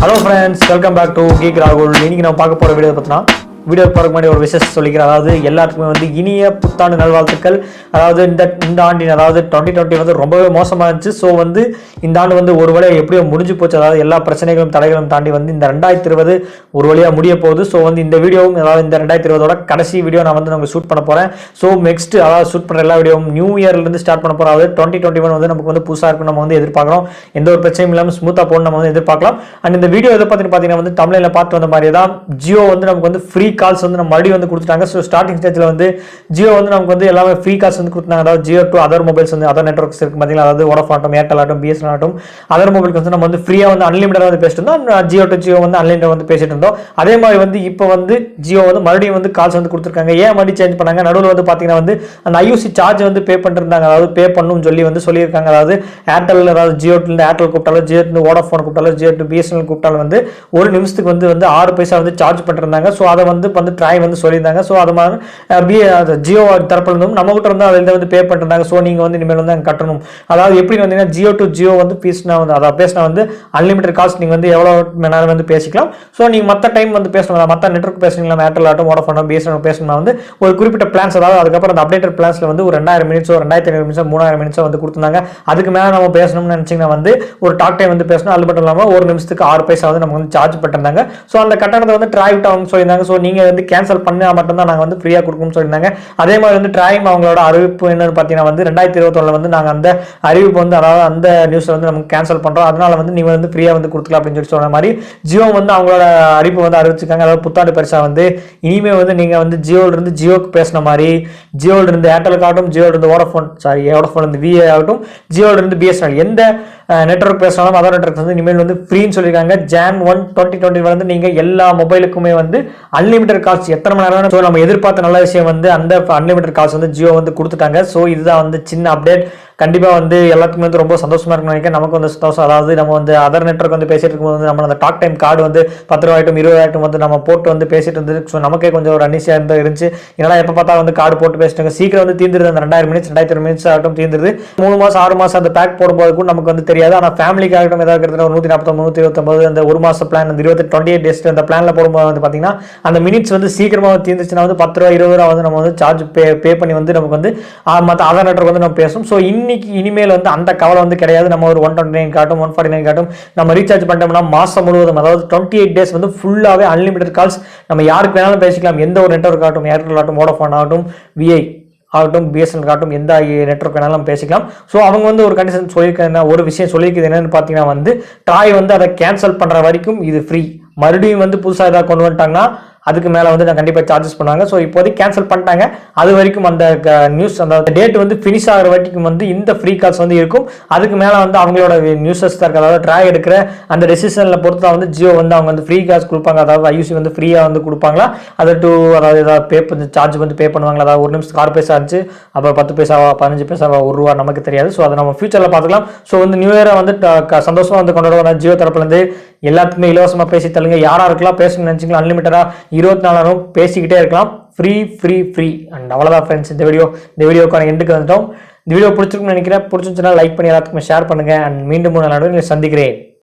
Hello friends, welcome back to Geekyragul. இன்னைக்கு நம்ம பார்க்க போற வீடியோ பார்த்தா வீடியோ பார்க்க முன்னாடி ஒரு விஷயம் சொல்லிக்கிறேன். அதாவது எல்லாருக்குமே வந்து இனிய புத்தாண்டு நல்வாழ்த்துக்கள். அதாவது இந்த ஆண்டின் அதாவது 2020 வந்து ரொம்பவே மோசமாக இருந்துச்சு. ஸோ வந்து இந்த ஆண்டு வந்து ஒரு வழியாக எப்படியோ முடிஞ்சு போச்சு. அதாவது எல்லா பிரச்சனைகளும் தடைகளும் தாண்டி வந்து இந்த 2020 ஒரு வழியாக முடிய போகுது. ஸோ வந்து இந்த வீடியோவும் அதாவது இந்த 2020 கடைசி வீடியோ நான் வந்து ஷூட் பண்ண போகிறேன். ஸோ நெக்ஸ்ட் அதாவது ஷூட் பண்ணுற எல்லா வீடியோவும் நியூ இயர்லேருந்து ஸ்டார்ட் பண்ண போகிறோம். அதாவது 2021 வந்து நமக்கு வந்து புதுசாக இருக்கும் நம்ம வந்து எதிர்பார்க்குறோம். எந்த ஒரு பிரச்சனையும் இல்லாமல் ஸ்மூத்தாக போகணும் நம்ம வந்து எதிர்பார்க்கலாம். அண்ட் இந்த வீடியோ எதை பார்த்தீங்கன்னா வந்து தமிழில் பார்த்து வந்த மாதிரி தான் ஜியோ வந்து நமக்கு வந்து ஃப்ரீ கால்ஸ் வந்து நம்ம மறுபடியும் வந்து கொடுத்துட்டாங்க. ஸோ ஸ்டார்டிங் ஸ்டேஜில் வந்து ஜியோ வந்து நமக்கு வந்து எல்லாமே ஃப்ரீ கால்ஸ் வந்து கொடுத்தாங்க. அதாவது ஜியோ டு அதர் மொபைல்ஸ் வந்து அதர் நெட்ஒர்க்ஸ் இருக்கு பார்த்தீங்களா, அதாவது வோடாஃபோன் ஆகட்டும், ஏர்டெல் ஆகட்டும், பிஎஸ்என்எல் ஆகட்டும், அதர் மொபைலுக்கு வந்து நம்ம வந்து ஃப்ரீயாக வந்து அன்லிமிட்டடாக வந்து பேசிட்டு இருந்தோம். ஜியோ டு ஜியோ வந்து அன்லிமிட்டட் வந்து பேசிட்டு இருந்தோம். அதே மாதிரி வந்து இப்போ வந்து ஜியோ வந்து மறுபடியும் வந்து கால்ஸ் வந்து கொடுத்துருக்காங்க. ஏன் மறுபடியும் சேஞ்ச் பண்ணாங்க? நடுவில் வந்து பார்த்தீங்கன்னா வந்து அந்த ஐயூசி சார்ஜ் வந்து பே பண்ணிருந்தாங்க. அதாவது பே பண்ணணும்னு சொல்லி வந்து சொல்லியிருக்காங்க. அதாவது ஏர்டெல் அதாவது ஜியோட்டில் ஏர்டெல் கூப்பிட்டாலும், ஜியோ வோடாஃபோன் கூப்பிட்டாலும், ஜியோ டு பிஎஸ்என்எல் கூப்பிட்டாலும் வந்து ஒரு நிமிஷத்துக்கு வந்து 6 பைசா வந்து சார்ஜ் பண்ணிருந்தாங்க. ஸோ அதை வந்து ட்ரை வந்து சொல்லியிருந்தாங்க. ஸோ அது மாதிரி ஜியோ தரப்புல இருந்தும் நம்ம கிட்ட இருந்து அதில் வந்து பே பண்ணிருந்தாங்க. ஸோ நீங்கள் வந்து இனிமேல் வந்து கட்டணும். அதாவது எப்படி வந்தீங்கன்னா ஜியோ டு ஜியோ வந்து பேசினா வந்து அதாவது பேசினா வந்து அன்லிமிட்டட் கால்ஸ் நீங்கள் வந்து எவ்வளோ மணி நேரம் வந்து பேசிக்கலாம். ஸோ நீங்கள் மற்ற டைம் வந்து பேசணும், மற்ற நெட்வொர்க் பேசுறீங்களா, ஏர்டெல் ஆகட்டும், வோடாஃபோன் பிஎஸ்என்எல் பேசணும்னா வந்து ஒரு குறிப்பிட்ட பிளான்ஸ், அதாவது அதுக்கப்புறம் அந்த அப்டேட்டட் பிளான்ஸ்ல வந்து ஒரு 2000 மினிட்ஸோ 2500 மினிட்ஸோ 3000 மினிட்ஸோ வந்து கொடுத்துருந்தாங்க. அதுக்கு மேலே நம்ம பேசணும்னு நினைச்சீங்கன்னா வந்து ஒரு டாக் டைம் வந்து பேசணும். அது மட்டும் இல்லாமல் ஒரு நிமிஷத்துக்கு 6 பைசா வந்து நமக்கு வந்து சார்ஜ் பண்ணிருந்தாங்க. ஸோ அந்த கட்டணத்தை வந்து ட்ரை விட்டு அவங்க சொல்லியிருந்தாங்க. ஸோ நீங்கள் வந்து கேன்சல் பண்ணால் மட்டும்தான் நாங்கள் வந்து ஃப்ரீயாக கொடுக்கும்னு சொல்லியிருந்தாங்க. அதே மாதிரி வந்து ட்ரைம் அவங்களோட அறிவிப்பு என்னன்னு பார்த்தீங்கன்னா வந்து 2021 வந்து நாங்கள் அந்த அறிவிப்பு வந்து அதாவது அந்த நியூஸை வந்து நமக்கு கேன்சல் பண்ணுறோம். அதனால வந்து நீங்கள் வந்து ஃப்ரீயாக வந்து கொடுத்துக்கலாம் அப்படின்னு சொல்லி சொன்ன மாதிரி ஜியோ வந்து அவங்களோட அறிவிப்பு வந்து அறிவிச்சிருக்காங்க. அதாவது புத்தாண்டு பரிசா வந்து இனிமேல் வந்து நீங்கள் வந்து ஜியோலிருந்து ஜியோக்கு பேசின மாதிரி ஜியோலிருந்து ஏர்டெலுக்கு ஆகட்டும், ஜியோலிருந்து வோடாஃபோன் விஏ ஆகட்டும், ஜியோலிருந்து பிஎஸ்என்எல் எந்த நெட்வொர்க் பேசினாலும் அதர் நெட்வொர்க் வந்து இனிமேல் வந்து ஃப்ரீன்னு சொல்லியிருக்காங்க. Jan 1, 2020 வந்து நீங்கள் எல்லா மொபைலுக்குமே வந்து அன்லிமிட்டட் கால்ஸ் எத்தனை மணி நேரம். ஸோ நம்ம எதிர்பார்த்த நல்ல விஷயம் வந்து அந்த அன்லிமிட்டட் கால்ஸ் வந்து ஜியோ வந்து கொடுத்துட்டாங்க. ஸோ இதுதான் வந்து சின்ன அப்டேட். கண்டிப்பாக வந்து எல்லாத்துக்குமே வந்து ரொம்ப சந்தோஷமா இருக்குன்னு நினைக்கிறேன். நமக்கு வந்து சந்தோஷம். அதாவது நம்ம வந்து அதர் நெட்வொர்க் வந்து பேசிட்டு இருக்கும்போது வந்து நம்ம அந்த டாக் டைம் கார்டு வந்து 10 ரூபாய்ட்டும் 20 ரூபாய்ட்டும் வந்து நம்ம போட்டு வந்து பேசிட்டு இருந்தது. ஸோ நமக்கே கொஞ்சம் ஒரு அன்னிசியாக இருந்துச்சு. ஏன்னா எப்போ பார்த்தா வந்து கார்டு போட்டு பேசிட்டாங்க. சீக்கிரம் வந்து தீர்ந்துருது. அந்த 2000 மினிட்ஸ் 2000 மினிட்ஸ் ஆகட்டும் தீர்ந்துருது. 3 மாதம் 6 மாதம் அந்த பேக் போடும்போது கூட நமக்கு வந்து தெரியாது. ஆனால் ஃபேமிலிக்கு ஆகட்டும் ஏதாவது கிட்டத்தட்ட ஒரு 149 129 அந்த ஒரு மாதம் பிளான் அந்த 28 டேஸ் அந்த பிளானில் போடும்போது வந்து பார்த்தீங்கன்னா அந்த மினிட்ஸ் வந்து சீக்கிரமாக தீர்ந்துச்சுன்னா வந்து 10 ரூபா 20 ரூபா வந்து நம்ம வந்து சார்ஜ் பே பண்ணி வந்து நமக்கு வந்து மற்ற அதர் நெட்வொர்க் வந்து நம்ம பேசணும். ஸோ இன்னைக்கு இனிமேல் வந்து அந்த கவலை வந்து கிடையாது. நம்ம ஒரு 129 காட்டும் 149 காட்டும் நம்ம ரீசார்ஜ் பண்ணிட்டோம்னா மாசம் முழுவதும் அதாவது 28 டேஸ் வந்து ஃபுல்லாகவே அன்லிமிட்டட் கால்ஸ் நம்ம யாருக்கு வேணாலும் பேசிக்கலாம். எந்த ஒரு நெட்வொர்க் ஆகட்டும், ஏர்டெல் ஆகட்டும், வோடாஃபோன் ஆகட்டும், விஐ ஆகட்டும், பிஎஸ்என்எல் ஆகட்டும், எந்த நெட்வொர்க் வேணாலும் பேசிக்கலாம். ஸோ அவங்க வந்து ஒரு கண்டிஷன் சொல்லியிருக்க ஒரு விஷயம் சொல்லியிருக்குது என்னன்னு பார்த்தீங்கன்னா வந்து ட்ராய் வந்து அதை கேன்சல் பண்ணுற வரைக்கும் இது ஃப்ரீ. மறுபடியும் வந்து புதுசாக ஏதாவது கொண்டு வந்துட்டாங்கன்னா அதுக்கு மேலே வந்து நான் கண்டிப்பாக சார்ஜஸ் பண்ணுவாங்க. ஸோ இப்போதைக்கு கேன்சல் பண்ணிட்டாங்க. அது வரைக்கும் அந்த நியூஸ் அந்த டேட் வந்து ஃபினிஷ் ஆகிற வரைக்கும் வந்து இந்த ஃப்ரீ கால்ஸ் வந்து இருக்கும். அதுக்கு மேலே வந்து அவங்களோட நியூஸஸ் தான் இருக்குது. அதாவது ட்ராய் எடுக்கிற அந்த டெசிஷனில் பொறுத்து தான் வந்து ஜியோ வந்து அவங்க வந்து ஃப்ரீ கால்ஸ் கொடுப்பாங்க. அதாவது ஐயூசி வந்து ஃப்ரீயாக வந்து கொடுப்பாங்களா, அதை அதாவது ஏதாவது பே பண்ணி சார்ஜ் வந்து பே பண்ணுவாங்களா. அதாவது ஒரு நிமிஷத்துக்கு 6 பைசா இருந்துச்சு, அப்புறம் 10 பைசாவா 15 பைசாவா 1 ரூபா நமக்கு தெரியாது. ஸோ அதை நம்ம ஃபியூச்சரில் பார்த்துக்கலாம். ஸோ வந்து நியூ இயரை வந்து சந்தோஷமாக வந்து கொண்டாடுவாங்க. ஜியோ தரப்புலேருந்து எல்லாத்துக்குமே இலவசமாக பேசி தள்ளுங்க. யாராக இருக்கலாம் பேசணும்னு நினச்சிக்கலாம் அன்லிமிட்டடாக 24 நேரம் பேசிக்கிட்டே இருக்கலாம். ஃப்ரீ அண்ட் அவ்வளோதான் ஃப்ரெண்ட்ஸ். இந்த வீடியோக்கான எண்டுக்கு வந்துட்டோம். இந்த வீடியோ பிடிச்சிருக்குன்னு நினைக்கிறேன். பிடிச்சிருந்துச்சுன்னா லைக் பண்ணி எல்லாத்துக்குமே ஷேர் பண்ணுங்கள். அண்ட் மீண்டும் நல்ல சந்திக்கிறேன்.